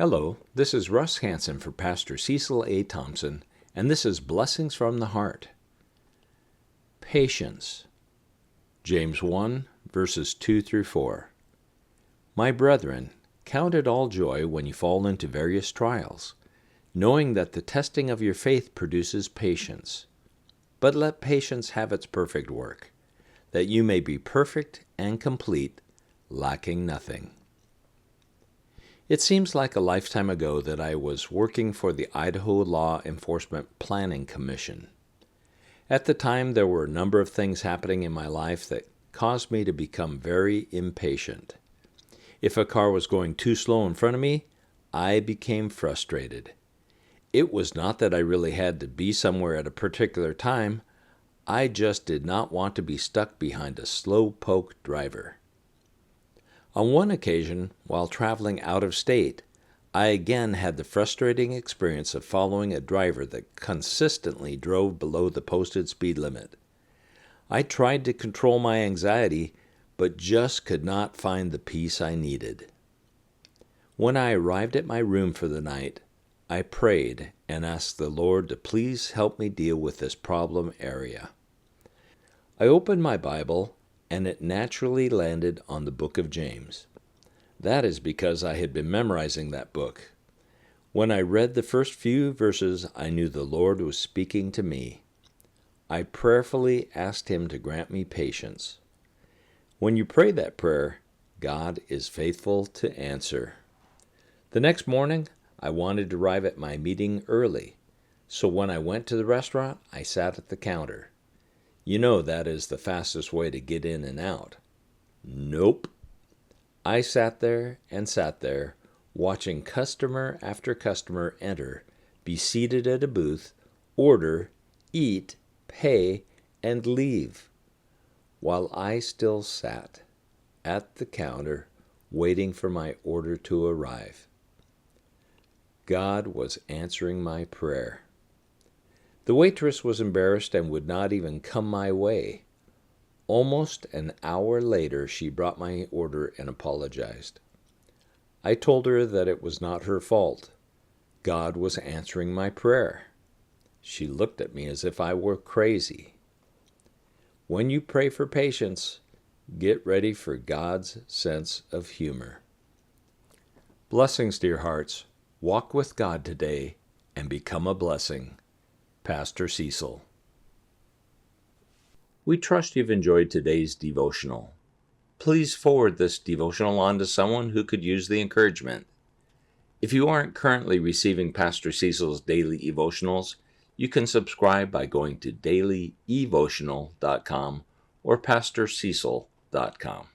Hello, this is Russ Hansen for Pastor Cecil A. Thompson, and this is Blessings from the Heart. Patience. James 1, verses 2 through 4. My brethren, count it all joy when you fall into various trials, knowing that the testing of your faith produces patience. But let patience have its perfect work, that you may be perfect and complete, lacking nothing. It seems like a lifetime ago that I was working for the Idaho Law Enforcement Planning Commission. At the time, there were a number of things happening in my life that caused me to become very impatient. If a car was going too slow in front of me, I became frustrated. It was not that I really had to be somewhere at a particular time. I just did not want to be stuck behind a slow-poke driver. On one occasion, while traveling out of state, I again had the frustrating experience of following a driver that consistently drove below the posted speed limit. I tried to control my anxiety, but just could not find the peace I needed. When I arrived at my room for the night, I prayed and asked the Lord to please help me deal with this problem area. I opened my Bible, and it naturally landed on the book of James. That is because I had been memorizing that book. When I read the first few verses, I knew the Lord was speaking to me. I prayerfully asked Him to grant me patience. When you pray that prayer, God is faithful to answer. The next morning, I wanted to arrive at my meeting early, so when I went to the restaurant, I sat at the counter. You know that is the fastest way to get in and out. Nope. I sat there, watching customer after customer enter, be seated at a booth, order, eat, pay, and leave, while I still sat at the counter waiting for my order to arrive. God was answering my prayer. The waitress was embarrassed and would not even come my way. Almost an hour later, she brought my order and apologized. I told her that it was not her fault. God was answering my prayer. She looked at me as if I were crazy. When you pray for patience, get ready for God's sense of humor. Blessings, dear hearts. Walk with God today and become a blessing. Pastor Cecil. We trust you've enjoyed today's devotional. Please forward this devotional on to someone who could use the encouragement. If you aren't currently receiving Pastor Cecil's daily devotionals, you can subscribe by going to dailyevotional.com or pastorcecil.com.